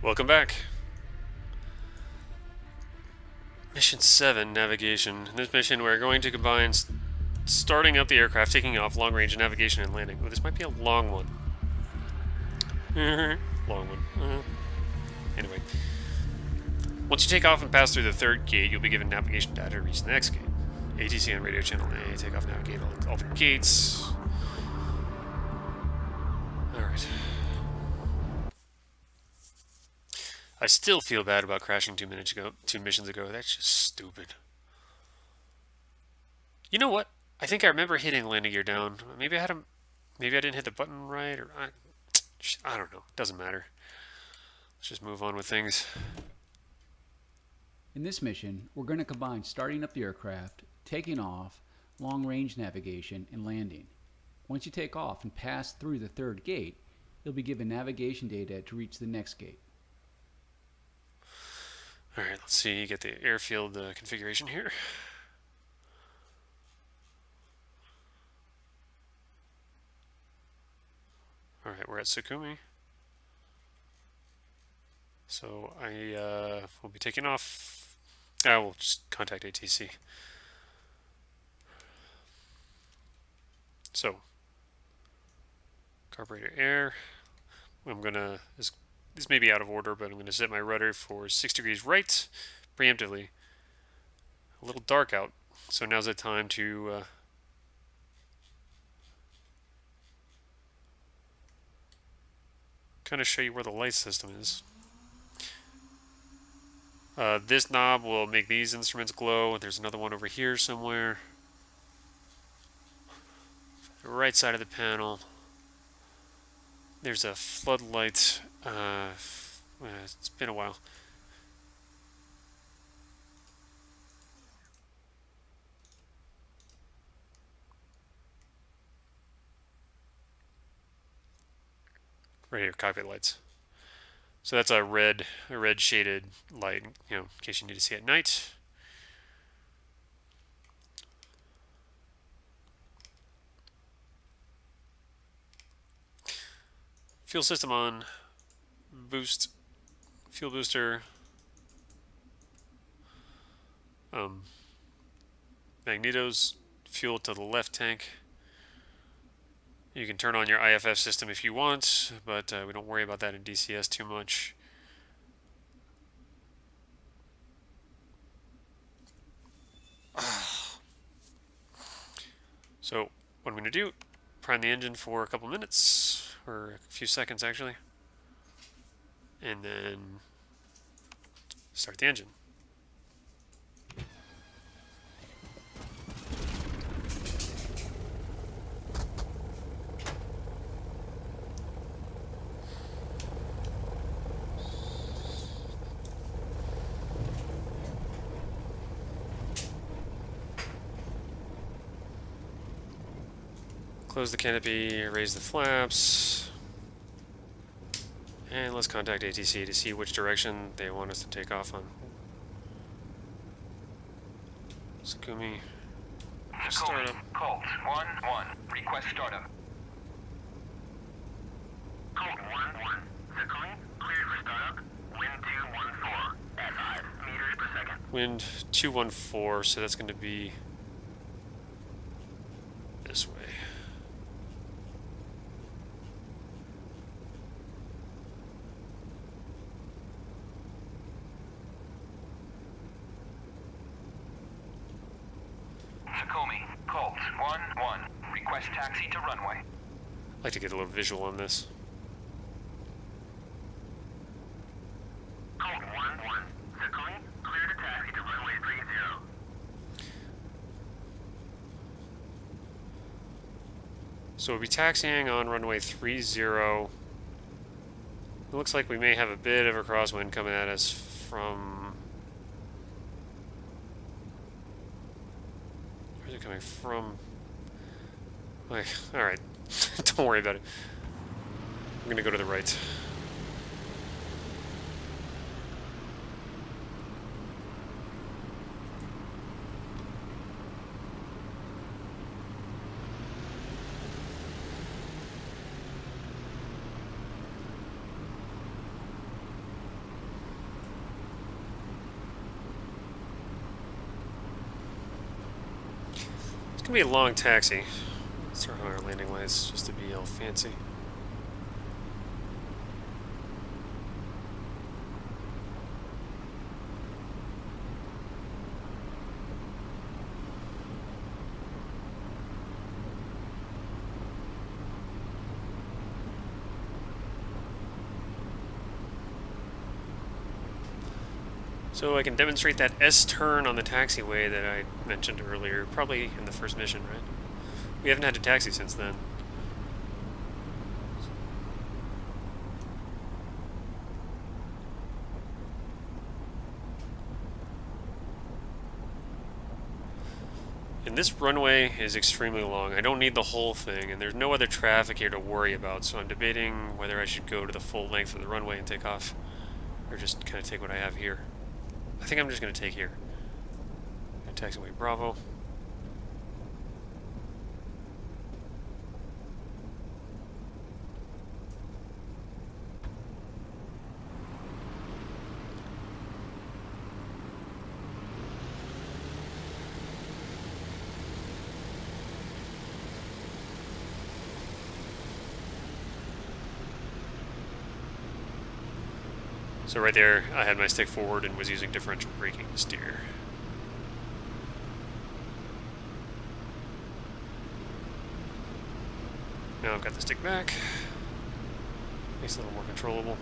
Welcome back. Mission 7, Navigation. In this mission, we're going to combine starting up the aircraft, taking off, long-range navigation, and landing. Oh, this might be a long one. Long one. Anyway. Once you take off and pass through the third gate, you'll be given navigation data to reach the next gate. ATC on radio channel A, take off, navigate all the gates. Alright. I still feel bad about crashing 2 missions ago. That's just stupid. You know what? I think I remember hitting landing gear down. Maybe I didn't hit the button right, or I don't know. Doesn't matter. Let's just move on with things. In this mission, we're going to combine starting up the aircraft, taking off, long-range navigation, and landing. Once you take off and pass through the third gate, you'll be given navigation data to reach the next gate. Alright, let's see. Get the airfield configuration here. Alright, we're at Sukumi. So I will be taking off. I will just contact ATC. So, carburetor air. I'm gonna, this may be out of order, but I'm gonna set my rudder for 6 degrees right, preemptively. A little dark out, so now's the time to kind of show you where the light system is. This knob will make these instruments glow. There's another one over here somewhere. The right side of the panel. There's a floodlight. It's been a while. Right here, cockpit lights. So that's a red shaded light, in case you need to see at night. Fuel system on. Boost. Fuel booster. Magnetos. Fuel to the left tank. You can turn on your IFF system if you want, but we don't worry about that in DCS too much. So what I'm going to do, prime the engine for a couple minutes, or a few seconds actually, and then start the engine. Close the canopy, raise the flaps, and let's contact ATC to see which direction they want us to take off on. Sukumi. Startup. Colt 1-1. Request startup. Colt 1-1. Sukumi, cleared for startup. Wind 214 at 5 meters per second. Wind 214, so that's going to be this way. Sukumi, Colt 1-1. Request taxi to runway. I'd like to get a little visual on this. Colt 1-1. Sukumi, cleared a taxi to runway 30. So we'll be taxiing on runway 30. It looks like we may have a bit of a crosswind coming at us from... Where's it coming from? Like, alright. Don't worry about it. I'm gonna go to the right. gonna be a long taxi. Let's turn on our landing lights just to be all fancy. So I can demonstrate that S-turn on the taxiway that I mentioned earlier, probably in the first mission, right? We haven't had a taxi since then. And this runway is extremely long. I don't need the whole thing, and there's no other traffic here to worry about, so I'm debating whether I should go to the full length of the runway and take off, or just kind of take what I have here. I think I'm just going to take here. Taxiway Bravo. So right there, I had my stick forward and was using differential braking to steer. Now I've got the stick back. Makes it a little more controllable.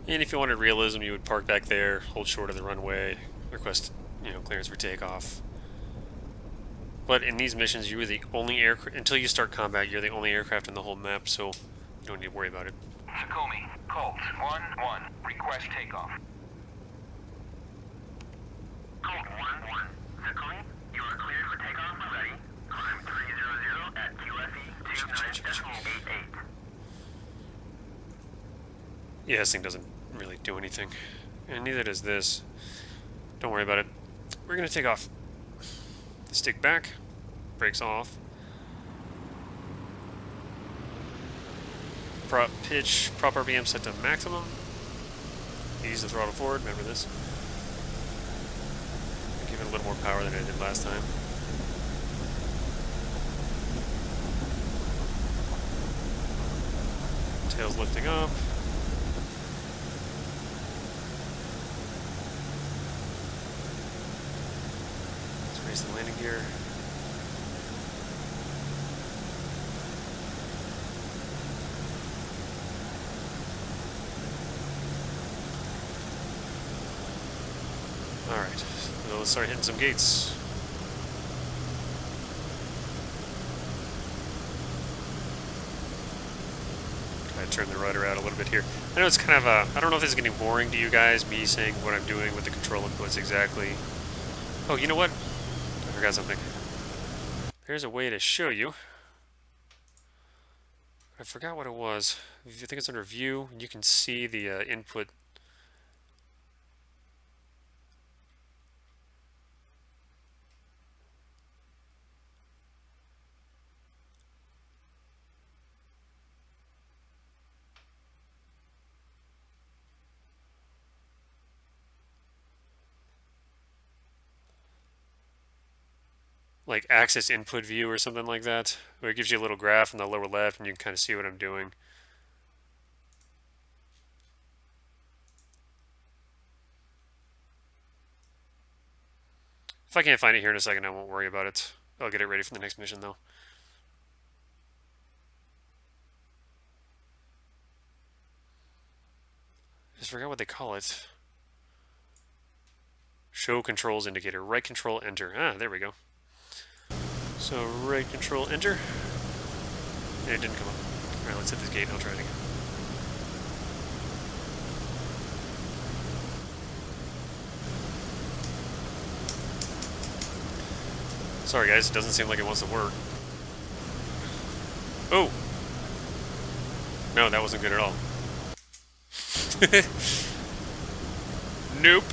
And if you wanted realism, you would park back there, hold short of the runway, request, clearance for takeoff. But in these missions, you are the only aircraft, until you start combat, you're the only aircraft in the whole map, so you don't need to worry about it. Takumi, Colt, 1-1, request takeoff. Colt 1-1, Takumi, you are cleared for takeoff and ready. Climb 300 at QFE 29.88. Yeah, this thing doesn't really do anything. And neither does this. Don't worry about it. We're going to take off. Stick back. Brakes off. Prop pitch, prop RPM set to maximum. Ease the throttle forward. Remember this. Give it a little more power than I did last time. Tail's lifting up. Raise the landing gear. Alright, so let's start hitting some gates. Try to turn the rudder out a little bit here. I know it's kind of I don't know if this is getting boring to you guys, me saying what I'm doing with the control inputs exactly. Oh, you know what? I forgot something. There's a way to show you. I forgot what it was. I think it's under View. You can see the input. Like axis input view or something like that, where it gives you a little graph in the lower left and you can kind of see what I'm doing. If I can't find it here in a second, I won't worry about it. I'll get it ready for the next mission though. Just forgot what they call it. Show controls indicator. Right control enter. Ah, there we go. So right control enter. And it didn't come up. Alright, let's hit this gate and I'll try it again. Sorry guys, it doesn't seem like it wants to work. Oh! No, that wasn't good at all. Nope.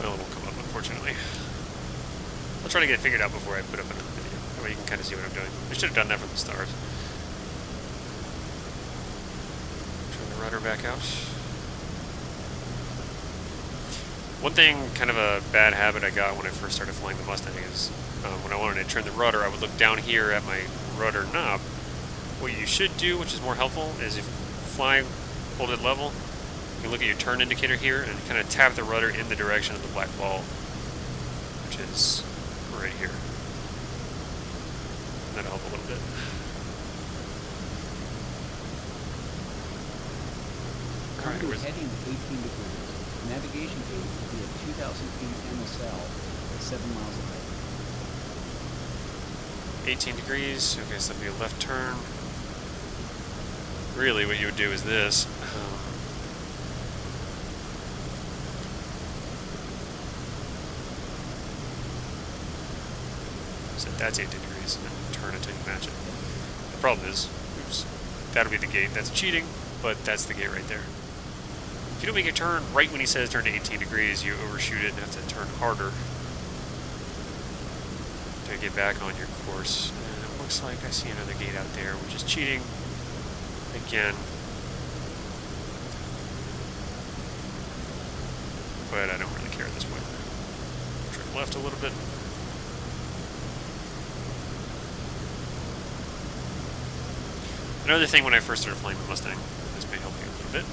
Well, it won't come up, unfortunately. unfortunately. I'll try to get it figured out before I put up another video. That way you can kind of see what I'm doing. I should have done that from the start. Turn the rudder back out. One thing, kind of a bad habit I got when I first started flying the Mustang is when I wanted to turn the rudder, I would look down here at my rudder knob. What you should do, which is more helpful, is if flying, hold it level, you look at your turn indicator here and kind of tap the rudder in the direction of the black ball, which is right here. That'll help a little bit. Currently heading 18 degrees. Navigation gauge will be at 2,000 feet MSL at 7 miles ahead. 18 degrees. Okay, so that'll be a left turn. Really, what you would do is this. So that's 18 degrees, and then turn until you match it. The problem is, oops, that'll be the gate. That's cheating, but that's the gate right there. If you don't make a turn right when he says turn to 18 degrees, you overshoot it and have to turn harder to get back on your course. And it looks like I see another gate out there, which is cheating again. But I don't really care at this point. Trim left a little bit. Another thing when I first started flying the Mustang, this may help you a little bit.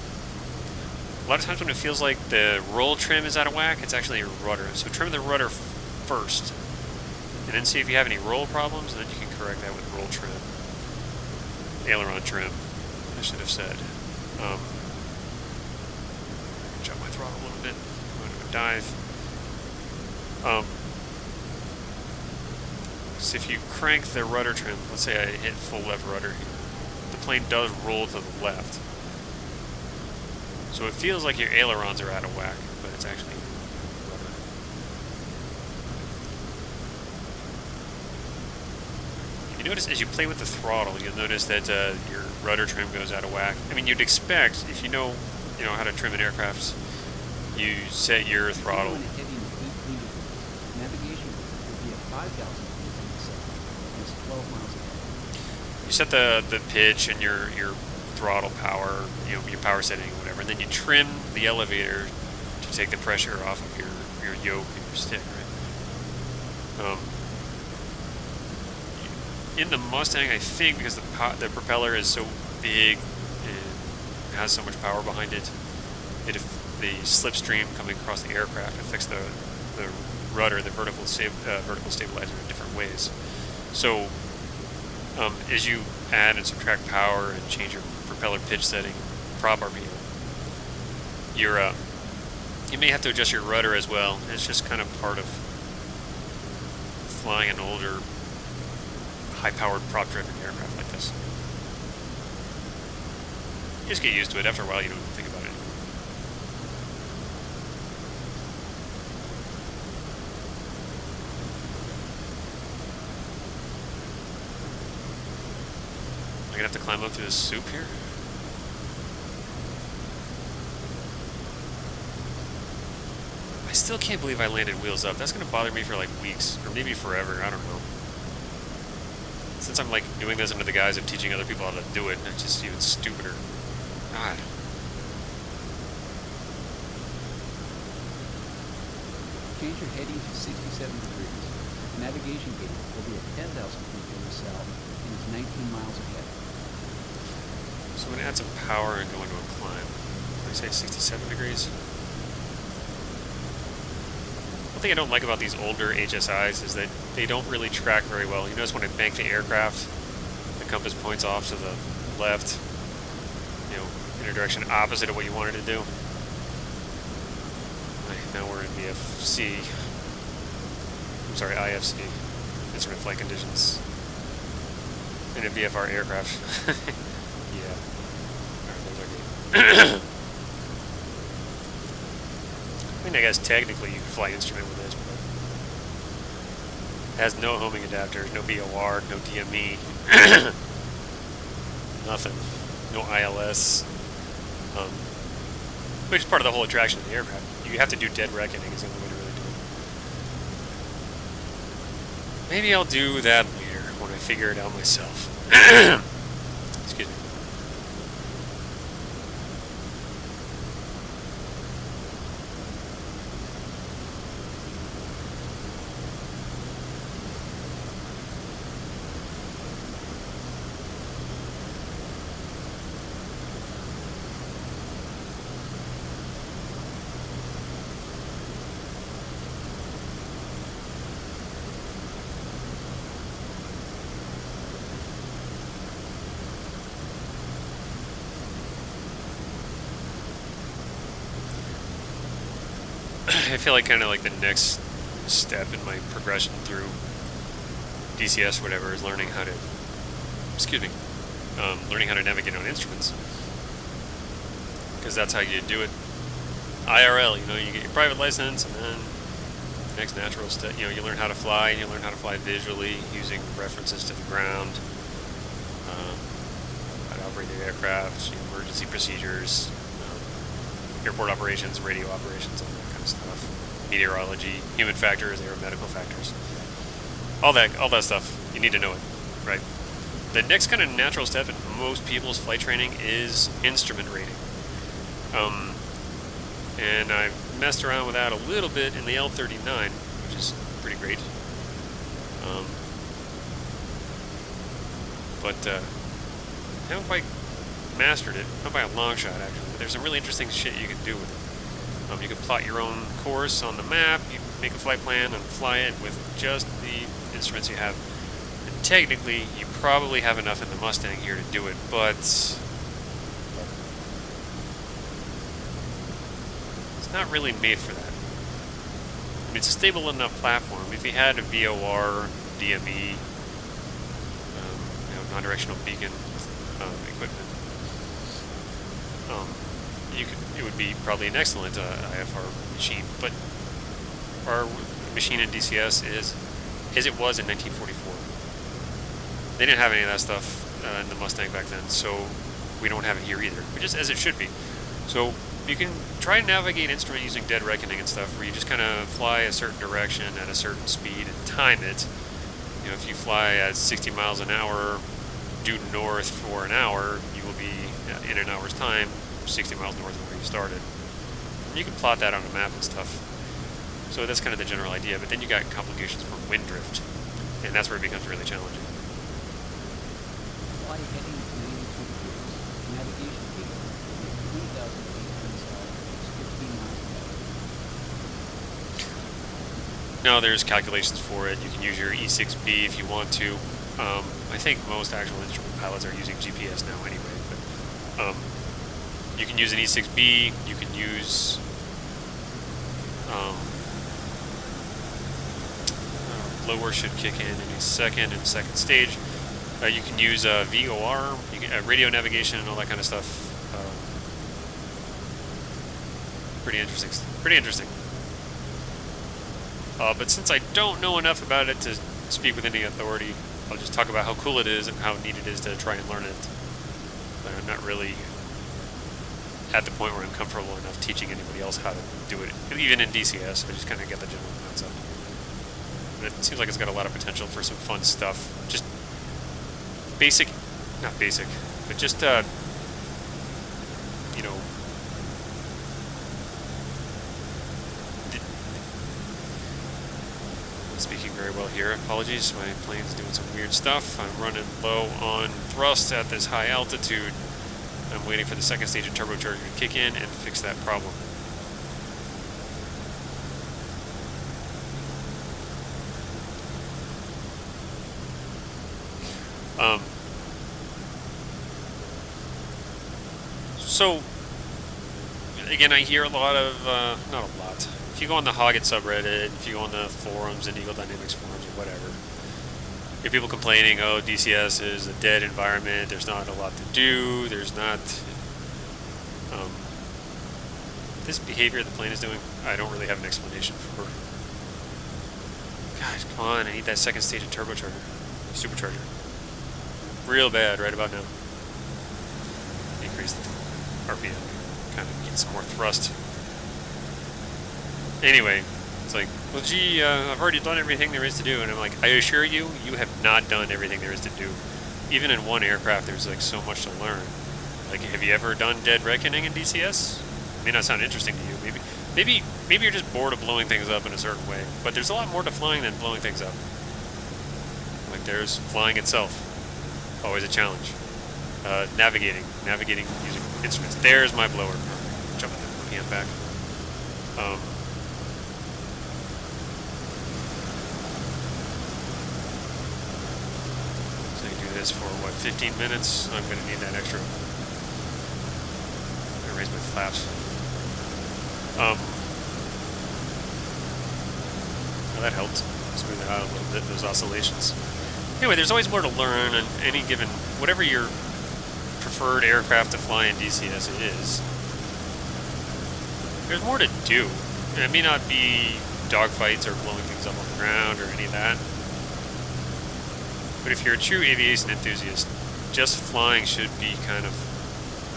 A lot of times when it feels like the roll trim is out of whack, it's actually your rudder. So trim the rudder first, and then see if you have any roll problems, and then you can correct that with roll trim. Aileron trim, I should have said. Jump my throttle a little bit, go into a dive. So if you crank the rudder trim, let's say I hit full left rudder here, the plane does roll to the left. So it feels like your ailerons are out of whack, but it's actually rudder. You notice as you play with the throttle, you'll notice that your rudder trim goes out of whack. I mean, you'd expect, if you know how to trim an aircraft, you set your throttle. Navigation will be at 5,000 feet and it's 12 miles ahead. You set the pitch and your throttle power, your power setting or whatever, and then you trim the elevator to take the pressure off of your yoke and your stick, right? In the Mustang, I think because the propeller is so big and has so much power behind it, the slipstream coming across the aircraft affects the rudder, the vertical stabilizer in different ways. So as you add and subtract power and change your propeller pitch setting, prop RPM, you may have to adjust your rudder as well. It's just kind of part of flying an older, high-powered, prop-driven aircraft like this. You just get used to it. After a while, you don't even think about it. I'm gonna have to climb up through this soup here. I still can't believe I landed wheels up. That's gonna bother me for like weeks, or maybe forever. I don't know. Since I'm like doing this under the guise of teaching other people how to do it, it's just even stupider. God. Change your heading to 67 degrees. Navigation gate will be at 10,000 feet in the south and is 19 miles ahead. So I'm going to add some power and go into a climb. Let me say 67 degrees. One thing I don't like about these older HSIs is that they don't really track very well. You notice when I bank the aircraft, the compass points off to the left, in a direction opposite of what you wanted to do. Now we're in VFC. I'm sorry, IFC. Instrument flight conditions. In a VFR aircraft. Yeah. Alright, those are good. I mean, I guess technically you can fly instrument with this, but it has no homing adapters, no VOR, no DME, nothing, no ILS, which is part of the whole attraction of the aircraft. You have to do dead reckoning is the only way to really do it. Maybe I'll do that later when I figure it out myself. Excuse me. I feel like kind of like the next step in my progression through DCS or whatever is learning how to, excuse me, learning how to navigate on instruments. Because that's how you do it IRL, you know, you get your private license and then the next natural step, you know, you learn how to fly and you learn how to fly visually using references to the ground, how to operate the aircraft, emergency procedures, airport operations, radio operations, all that kind of stuff. Meteorology, human factors, aeromedical factors. All that stuff, you need to know it, right? The next kind of natural step in most people's flight training is instrument rating. And I've messed around with that a little bit in the L-39, which is pretty great. But I haven't quite mastered it, not by a long shot actually, but there's some really interesting shit you can do with it. You can plot your own course on the map, you can make a flight plan and fly it with just the instruments you have. And technically, you probably have enough in the Mustang here to do it, but it's not really made for that. I mean, it's a stable enough platform. If you had a VOR, DME, non-directional beacon equipment, it would be probably an excellent IFR machine. But our machine in DCS is as it was in 1944. They didn't have any of that stuff in the Mustang back then, so we don't have it here either, which is as it should be. So you can try to navigate instrument using dead reckoning and stuff, where you just kind of fly a certain direction at a certain speed and time it. You know, if you fly at 60 miles an hour due north for an hour, you will be in an hour's time 60 miles north of where you started. And you can plot that on a map and stuff. So that's kind of the general idea, but then you got complications from wind drift, and that's where it becomes really challenging. Fly heading to 92 degrees. Navigation speed 20,000 feet inside, 15 miles an hour. Now there's calculations for it. You can use your E6B if you want to. I think most actual instrument pilots are using GPS now anyway, but you can use an E6B, you can use lower should kick in any second and second stage. You can use VOR, you can, radio navigation and all that kind of stuff. Pretty interesting. Pretty interesting. But since I don't know enough about it to speak with any authority, I'll just talk about how cool it is and how neat it is to try and learn it. But I'm not really at the point where I'm comfortable enough teaching anybody else how to do it. Even in DCS, I just kind of get the general concept. But it seems like it's got a lot of potential for some fun stuff. Just basic, not basic, but just, you know, speaking very well here. Apologies, my plane's doing some weird stuff. I'm running low on thrust at this high altitude. I'm waiting for the second stage of turbocharger to kick in and fix that problem. So, again, I hear a lot of, not a lot. If you go on the Hoggett subreddit, if you go on the forums and Eagle Dynamics forums or whatever, you hear people complaining, oh, DCS is a dead environment, there's not a lot to do, there's not... this behavior the plane is doing, I don't really have an explanation for. Guys, come on, I need that second stage of turbocharger, supercharger. Real bad right about now. Increase the RPM, kind of get some more thrust. Anyway, It's like, well, gee, I've already done everything there is to do, and I'm like, I assure you, you have not done everything there is to do. Even in one aircraft, there's like so much to learn. Like, have you ever done Dead Reckoning in DCS? It may not sound interesting to you. Maybe you're just bored of blowing things up in a certain way. But there's a lot more to flying than blowing things up. Like, there's flying itself. Always a challenge. Navigating using instruments. There's my blower. Jump in the PM back. So I can do this for, what, 15 minutes? I'm going to need that extra. I'm going to raise my flaps. Well, that helped smooth it out a little bit, those oscillations. Anyway, there's always more to learn on any given, whatever your preferred aircraft to fly in DCS is. There's more to do. And it may not be dogfights or blowing things up on the ground or any of that. But if you're a true aviation enthusiast, just flying should be kind of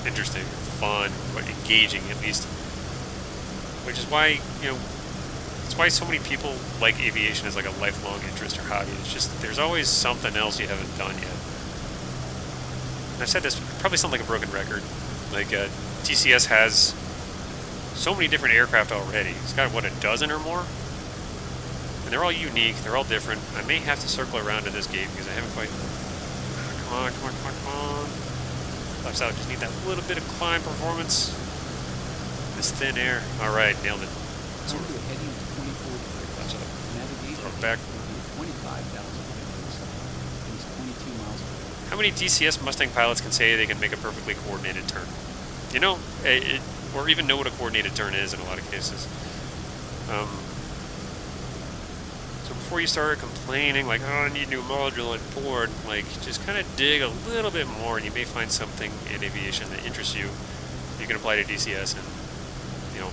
interesting, fun, but engaging at least. Which is why, you know, it's why so many people like aviation as like a lifelong interest or hobby. It's just, there's always something else you haven't done yet. And I've said this, probably sound like a broken record. Like, DCS has so many different aircraft already. It's got, what, a dozen or more? And they're all unique, they're all different. I may have to circle around to this gate because I haven't quite... Come on. Flaps out, just need that little bit of climb performance. This thin air. Alright, nailed it. Sort of heading to 24 Flaps up. navigation. Throw it back. 25,000 is 22 miles per hour. How many DCS Mustang pilots can say they can make a perfectly coordinated turn? You know, or even know what a coordinated turn is in a lot of cases. So before you start complaining, like, oh, I need a new module on board, like, just kind of dig a little bit more, and you may find something in aviation that interests you. You can apply to DCS and, you know,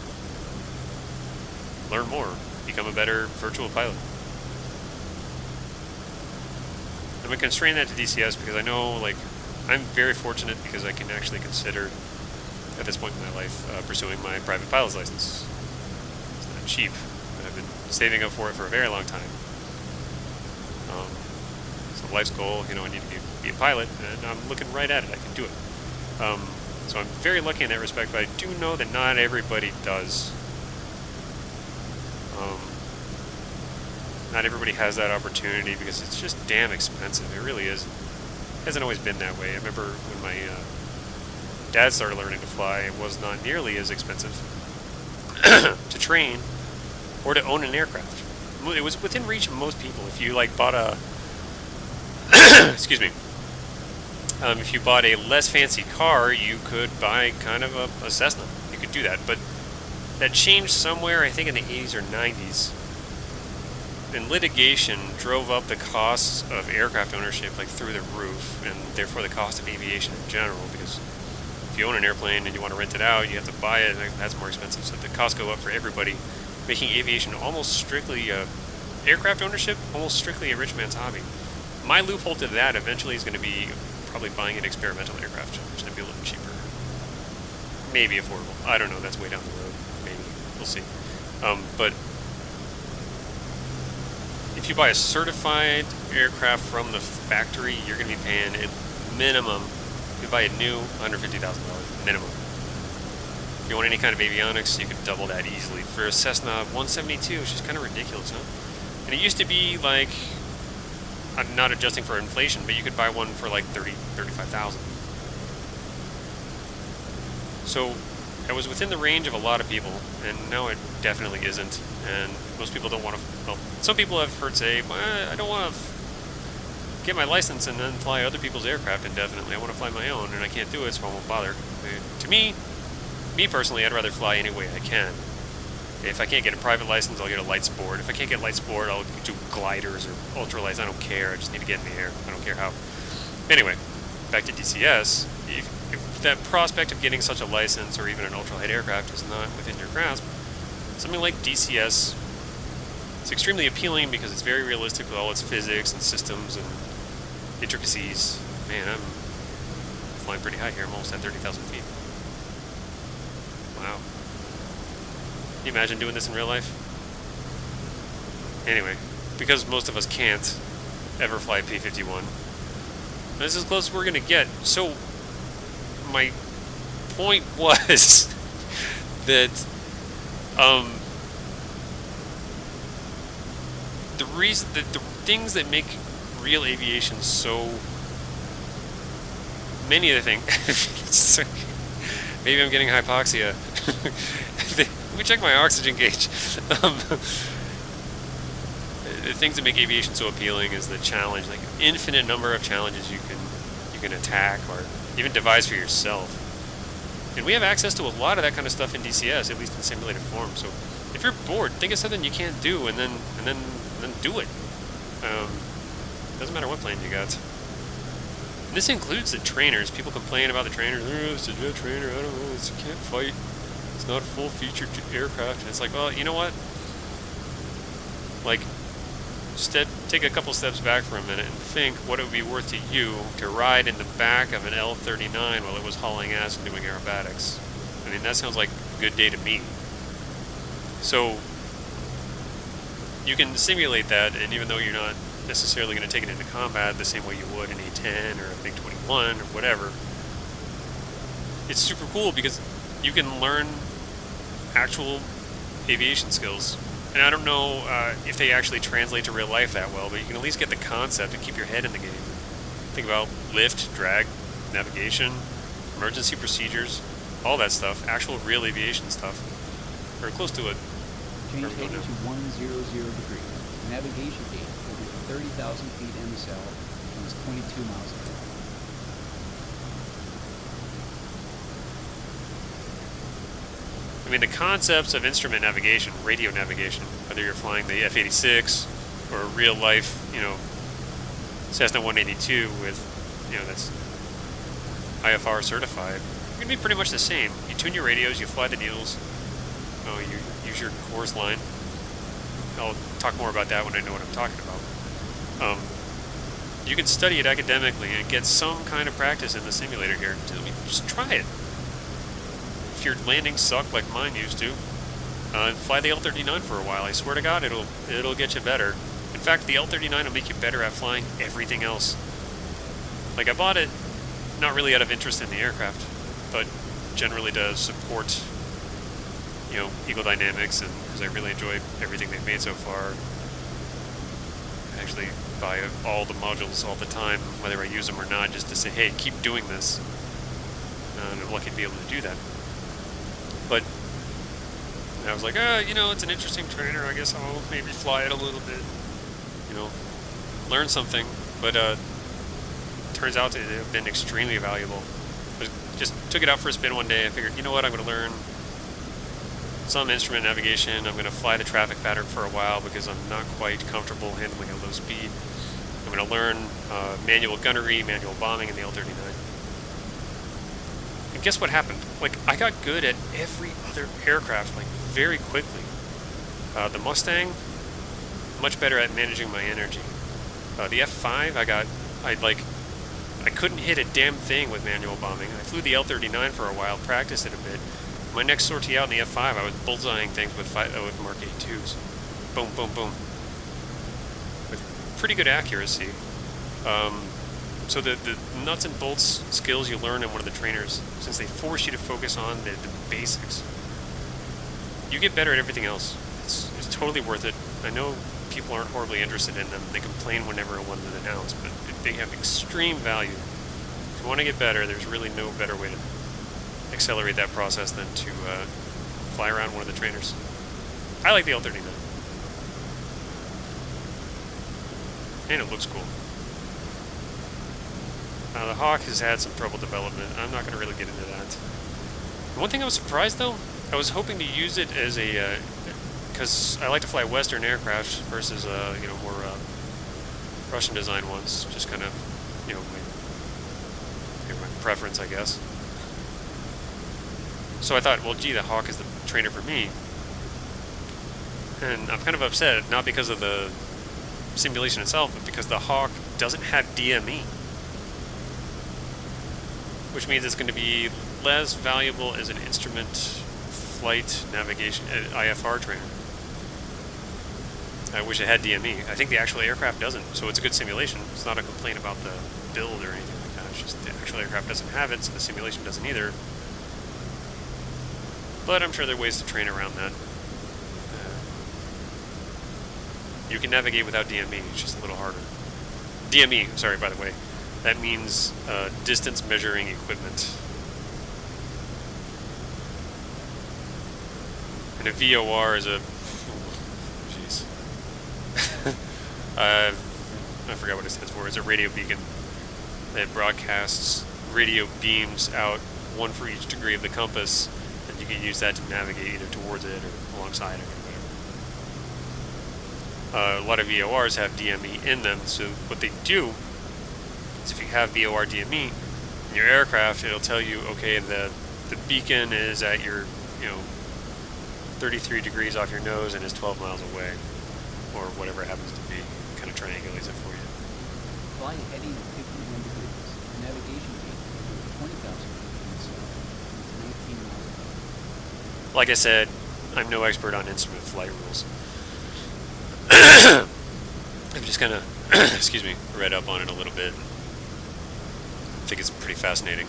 learn more, become a better virtual pilot. I'm going to constrain that to DCS because I know, like, I'm very fortunate because I can actually consider, at this point in my life, pursuing my private pilot's license. It's not cheap, but I've been saving up for it for a very long time. So life's goal, you know, I need to be a pilot, and I'm looking right at it. I can do it. So I'm very lucky in that respect, but I do know that not everybody does. Not everybody has that opportunity because it's just damn expensive. It really is. It hasn't always been that way. I remember when my dad started learning to fly, it was not nearly as expensive to train or to own an aircraft. It was within reach of most people. If you like bought a excuse me, if you bought a less fancy car, you could buy kind of a Cessna. You could do that, but that changed somewhere, I think in the 80s or 90s. And litigation drove up the costs of aircraft ownership like through the roof, and therefore the cost of aviation in general, because if you own an airplane and you want to rent it out, you have to buy it, and that's more expensive. So the costs go up for everybody, making aviation almost strictly aircraft ownership, almost strictly a rich man's hobby. My loophole to that eventually is going to be probably buying an experimental aircraft, which is going to be a little cheaper. Maybe affordable. I don't know. That's way down the road. Maybe. We'll see. But if you buy a certified aircraft from the factory, you're going to be paying at minimum, if you buy a new, $150,000 minimum. If you want any kind of avionics, you could double that easily. For a Cessna 172, which is kind of ridiculous, huh? And it used to be like, I'm not adjusting for inflation, but you could buy one for like $35,000. So it was within the range of a lot of people, and now it definitely isn't. And most people don't want to. Well, some people I've heard say, well, I don't want to get my license and then fly other people's aircraft indefinitely. I want to fly my own, and I can't do it, so I won't bother. To me personally, I'd rather fly any way I can. If I can't get a private license, I'll get a light sport. If I can't get light sport, I'll do gliders or ultralights. I don't care. I just need to get in the air. I don't care how. Anyway, back to DCS. If that prospect of getting such a license or even an ultralight aircraft is not within your grasp, something like DCS, it's extremely appealing because it's very realistic with all its physics and systems and intricacies. Man, I'm flying pretty high here. I'm almost at 30,000 feet. Wow. Can you imagine doing this in real life? Anyway, because most of us can't ever fly a P-51, this is as close as we're going to get. So, my point was that the reason that the things that make real aviation so many of the things maybe I'm getting hypoxia. Let me check my oxygen gauge. The things that make aviation so appealing is the challenge, like an infinite number of challenges you can attack or even devise for yourself. And we have access to a lot of that kind of stuff in DCS, at least in simulated form. So if you're bored, think of something you can't do, and then do it. Doesn't matter what plane you got. And this includes the trainers. People complain about the trainers. Oh, it's a jet trainer. I don't know. It can't fight. It's not a full-featured aircraft. And it's like, well, you know what? Like, take a couple steps back for a minute and think what it would be worth to you to ride in the back of an L-39 while it was hauling ass and doing aerobatics. I mean, that sounds like a good day to me. So, you can simulate that, and even though you're not necessarily going to take it into combat the same way you would an A-10 or a MiG-21 or whatever, it's super cool because you can learn actual aviation skills. And I don't know if they actually translate to real life that well, but you can at least get the concept and keep your head in the game. Think about lift, drag, navigation, emergency procedures, all that stuff, actual real aviation stuff. Or close to it. Change heading to 100 degrees. Navigation gate will be 30,000 feet MSL and is 22 miles an hour. I mean, the concepts of instrument navigation, radio navigation, whether you're flying the F-86 or a real life, Cessna 182 with, that's IFR certified, it's going to be pretty much the same. You tune your radios, you fly the needles, you use your course line. I'll talk more about that when I know what I'm talking about. You can study it academically and get some kind of practice in the simulator here. Just try it. If your landings suck like mine used to, fly the L-39 for a while. I swear to God, it'll get you better. In fact, the L-39 will make you better at flying everything else. Like, I bought it not really out of interest in the aircraft, but generally to support, Eagle Dynamics, and because I really enjoy everything they've made so far. I actually buy all the modules all the time, whether I use them or not, just to say, hey, keep doing this. And I'm lucky to be able to do that. But I was like, it's an interesting trainer. I guess I'll maybe fly it a little bit, learn something. But turns out to have been extremely valuable. I just took it out for a spin one day. I figured, you know what, I'm going to learn some instrument navigation. I'm going to fly the traffic pattern for a while because I'm not quite comfortable handling a low speed. I'm going to learn manual gunnery, manual bombing in the L-39. And guess what happened? Like, I got good at every other aircraft, like, very quickly. The Mustang, much better at managing my energy. The F-5, I couldn't hit a damn thing with manual bombing. I flew the L-39 for a while, practiced it a bit. My next sortie out in the F-5, I was bullseyeing things with Mark 82s. Boom, boom, boom. With pretty good accuracy. So the nuts and bolts skills you learn in one of the trainers, since they force you to focus on the basics, you get better at everything else. It's totally worth it. I know people aren't horribly interested in them. They complain whenever one is announced, but they have extreme value. If you want to get better, there's really no better way to accelerate that process than to fly around one of the trainers. I like the L-39. And it looks cool. The Hawk has had some trouble development. I'm not going to really get into that. One thing I was surprised, though, I was hoping to use it as a... because I like to fly Western aircraft versus, more Russian design ones. Just kind of, my preference, I guess. So I thought, well, gee, the Hawk is the trainer for me. And I'm kind of upset, not because of the simulation itself, but because the Hawk doesn't have DME. Which means it's going to be less valuable as an instrument flight navigation IFR trainer. I wish it had DME. I think the actual aircraft doesn't, so it's a good simulation. It's not a complaint about the build or anything like that. It's just the actual aircraft doesn't have it, so the simulation doesn't either. But I'm sure there are ways to train around that. You can navigate without DME, it's just a little harder. DME, sorry, by the way, that means distance measuring equipment. And a VOR is a... Jeez. I forgot what it stands for. It's a radio beacon that broadcasts radio beams out, one for each degree of the compass, and you can use that to navigate either towards it or alongside it or whatever. A lot of VORs have DME in them, so what they do is if you have VOR DME in your aircraft, it'll tell you, okay, the beacon is at your, 33 degrees off your nose and is 12 miles away, or whatever it happens to be. Kind of triangulates it for you. Fly heading at 51 degrees. Navigation gate is 20,000 feet, so it's 19 miles away. Like I said, I'm no expert on instrument flight rules. I've just kind of, excuse me, read up on it a little bit. I think it's pretty fascinating.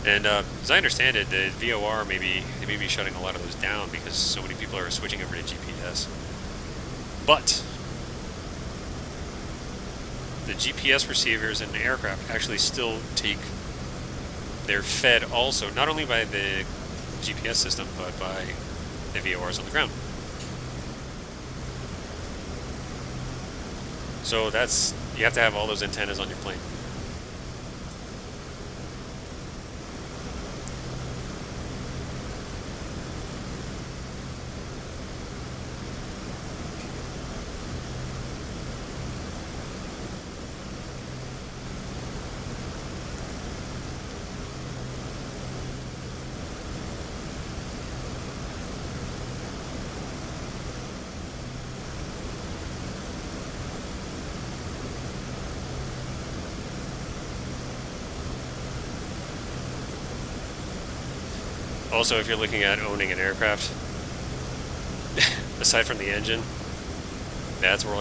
And as I understand it, the VOR they may be shutting a lot of those down because so many people are switching over to GPS. But the GPS receivers in the aircraft actually still they're fed also, not only by the GPS system, but by the VORs on the ground. So you have to have all those antennas on your plane. Also, if you're looking at owning an aircraft, aside from the engine, that's where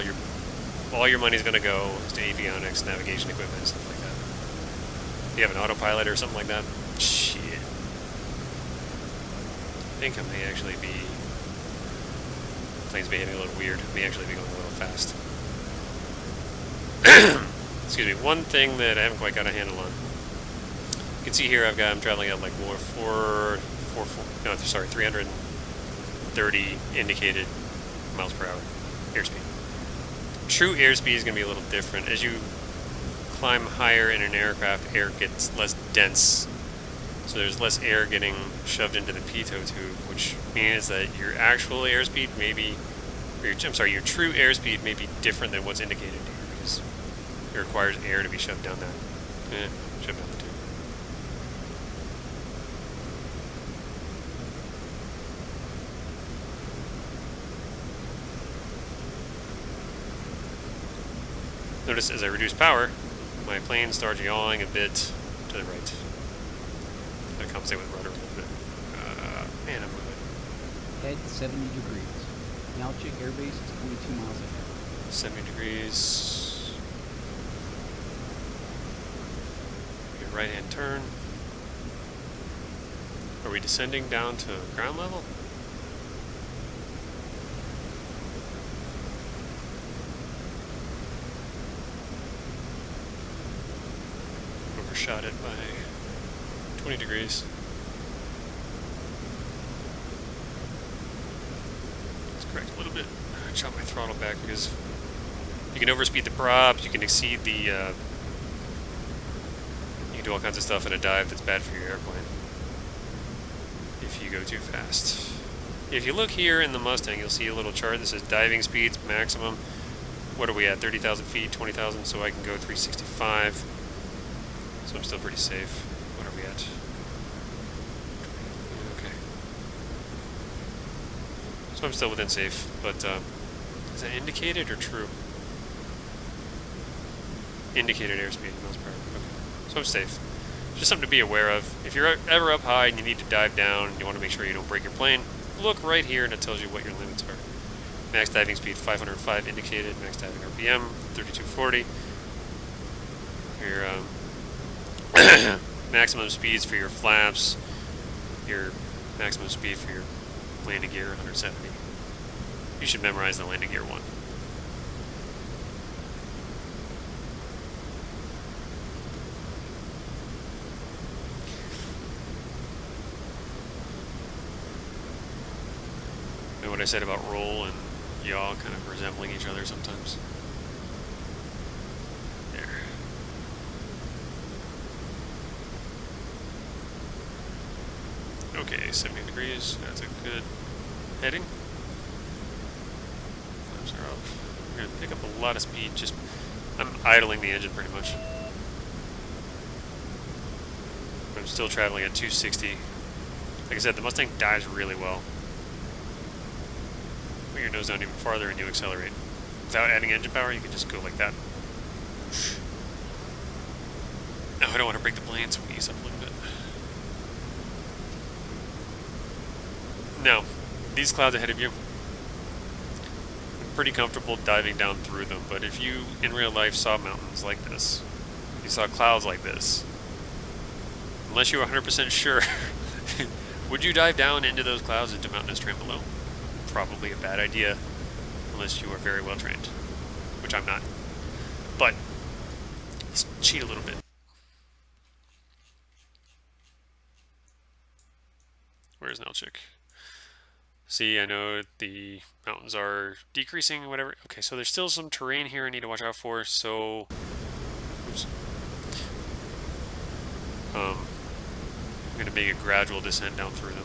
all your money's going to go, is to avionics, navigation equipment, and stuff like that. If you have an autopilot or something like that, shit. I think I may actually be... Plane's behaving a little weird. I may actually be going a little fast. Excuse me. One thing that I haven't quite got a handle on. You can see here I'm traveling at like 330 indicated miles per hour airspeed. True airspeed is going to be a little different. As you climb higher in an aircraft, air gets less dense, so there's less air getting shoved into the pitot tube, which means that your actual airspeed may be, your true airspeed may be different than what's indicated here, because it requires air to be shoved down the tube. Notice as I reduce power, my plane starts yawing a bit to the right. I compensate with rudder a little bit. Man, I'm moving. Head 70 degrees. Nalchik Air Base is 22 miles ahead. 70 degrees. Make a right-hand turn. Are we descending down to ground level? Overshot it by 20 degrees. Let's correct a little bit. Chop my throttle back because you can overspeed the props, you can exceed the, you can do all kinds of stuff in a dive that's bad for your airplane if you go too fast. If you look here in the Mustang, you'll see a little chart that says diving speeds, maximum. What are we at? 30,000 feet, 20,000, so I can go 365. So I'm still pretty safe. What are we at? Okay. So I'm still within safe, but is that indicated or true? Indicated airspeed, miles per hour. Okay. So I'm safe. Just something to be aware of. If you're ever up high and you need to dive down and you want to make sure you don't break your plane, look right here and it tells you what your limits are. Max diving speed 505 indicated. Max diving RPM 3240. Your maximum speeds for your flaps. Your maximum speed for your landing gear 170. You should memorize the landing gear one. And what I said about roll and yaw kind of resembling each other sometimes. There. Okay, 70 degrees. That's a good heading. Flaps are up. We're going to pick up a lot of speed. I'm idling the engine pretty much. But I'm still traveling at 260. Like I said, the Mustang dives really well. Put your nose down even farther and you accelerate. Without adding engine power, you can just go like that. No, I don't want to break the plane, so we ease up a little bit. Now, these clouds ahead of you, I'm pretty comfortable diving down through them, but if you, in real life, saw mountains like this, you saw clouds like this, unless you were 100% sure, would you dive down into those clouds into mountainous terrain below? Probably a bad idea, unless you are very well trained, which I'm not. But, let's cheat a little bit. Where's Nelchik? See, I know the mountains are decreasing, whatever. Okay, so there's still some terrain here I need to watch out for, so... Oops. I'm going to make a gradual descent down through them.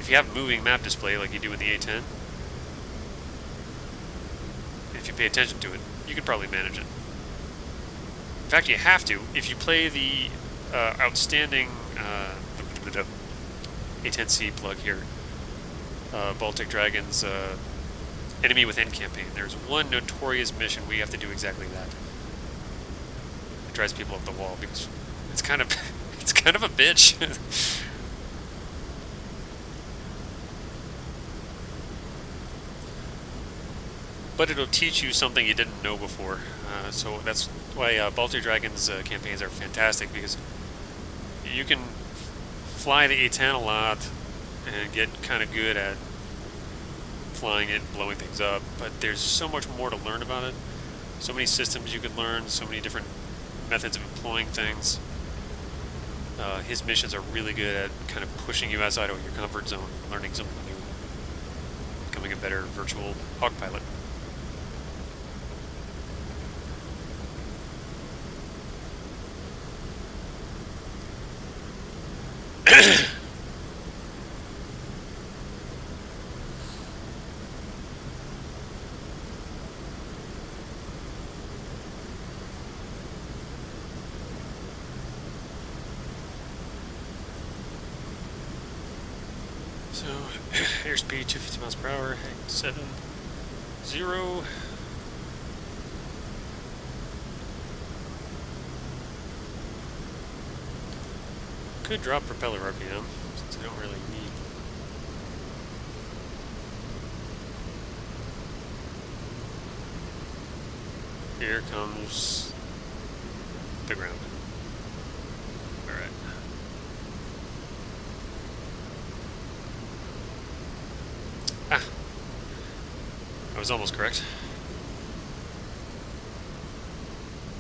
If you have moving map display like you do in the A10, if you pay attention to it, you could probably manage it. In fact, you have to. If you play the outstanding A10C plug here, Baltic Dragon's Enemy Within campaign, there's one notorious mission where you have to do exactly that. It drives people up the wall because it's kind of it's kind of a bitch. But it'll teach you something you didn't know before. So that's why Baltic Dragon's campaigns are fantastic, because you can fly the A10 a lot and get kind of good at flying it and blowing things up, but there's so much more to learn about it. So many systems you can learn, so many different methods of employing things. His missions are really good at kind of pushing you outside of your comfort zone, learning something new, becoming a better virtual hog pilot. So, airspeed 250 miles per hour, heading 70. Could drop propeller RPM, since I don't really need. Here comes the ground. Alright. Ah! I was almost correct.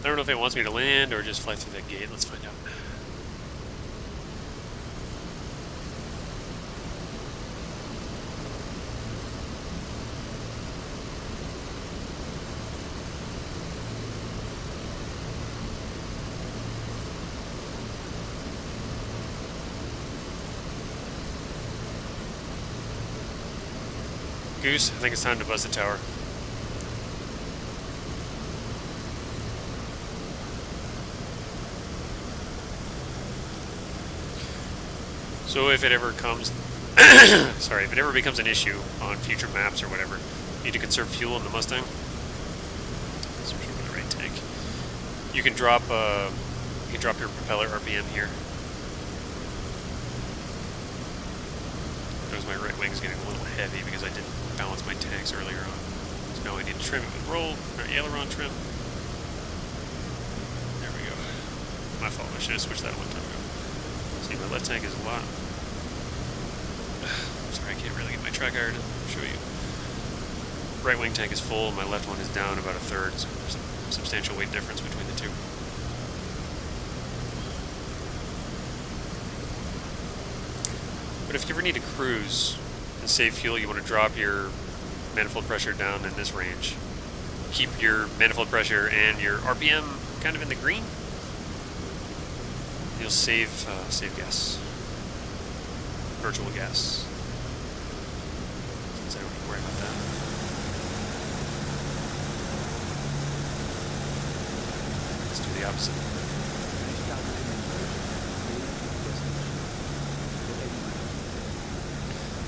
I don't know if it wants me to land or just fly through that gate. Let's find out. Goose, I think it's time to bust the tower. So if it ever comes, sorry, if it ever becomes an issue on future maps or whatever, you need to conserve fuel in the Mustang. Switch over to the right tank. You can drop your propeller RPM here. Those my right wing is getting a little heavy because I didn't balance my tanks earlier on. So now I need to trim it with roll, or aileron trim. There we go. My fault, I should have switched that a long time ago. See, my left tank is a lot. Sorry, I can't really get my track iron to show you. Right wing tank is full, my left one is down about a third, so there's a substantial weight difference between the two. But if you ever need to cruise and save fuel, you want to drop your manifold pressure down in this range. Keep your manifold pressure and your RPM kind of in the green. You'll save gas, virtual gas. So I don't need to worry about that. Let's do the opposite.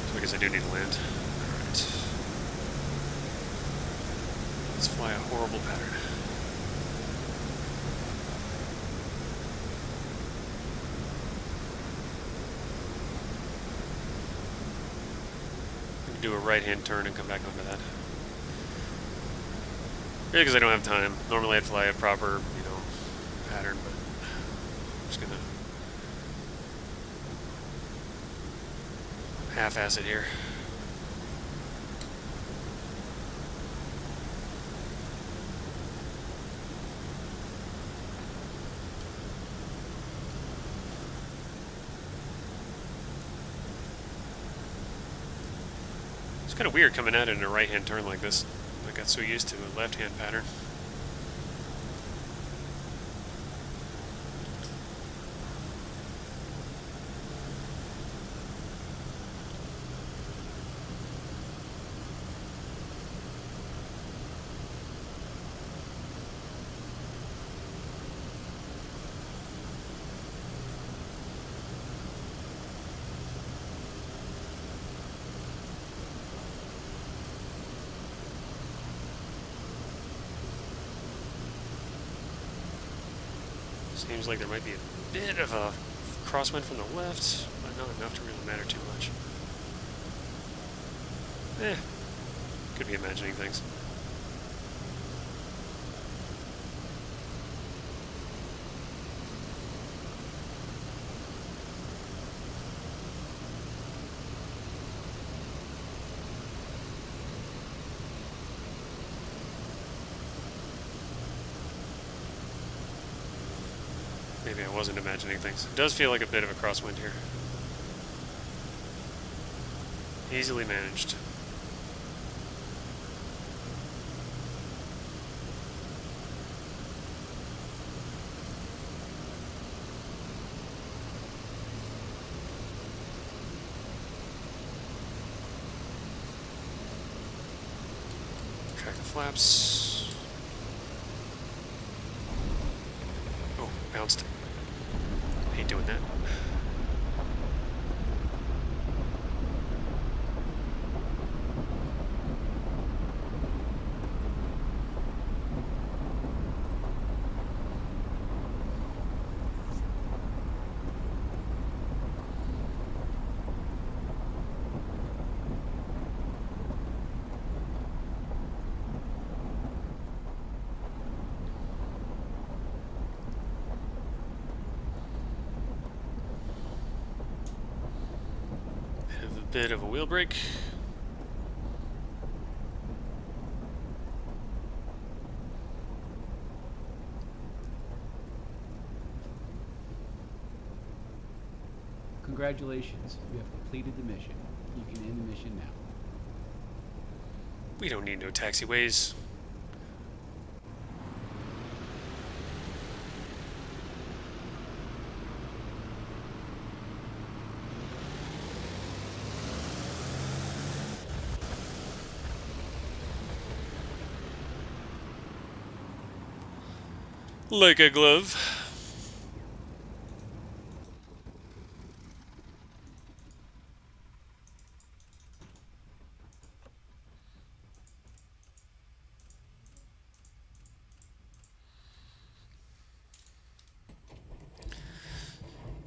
So I guess I do need to land. Alright. Let's fly a horrible pattern. We can do a right-hand turn and come back onto that. Really, because I don't have time. Normally I'd fly a proper, pattern, but I'm just gonna half-ass it here. It's kind of weird coming at it in a right-hand turn like this. I got so used to a left-hand pattern. Seems like there might be a bit of a crosswind from the left, but not enough to really matter too much. Could be imagining things. Maybe I wasn't imagining things. It does feel like a bit of a crosswind here. Easily managed. Track the flaps. Oh, bounced. Hate doing that. Bit of a wheel brake. Congratulations, you have completed the mission. You can end the mission now. We don't need no taxiways. Like a glove.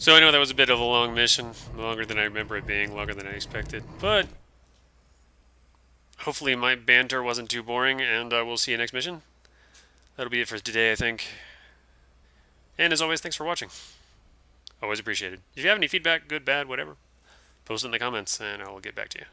So I know that was a bit of a long mission, longer than I remember it being, longer than I expected, but hopefully my banter wasn't too boring, and we'll see you next mission. That'll be it for today, I think. And as always, thanks for watching. Always appreciated. If you have any feedback, good, bad, whatever, post it in the comments, and I'll get back to you.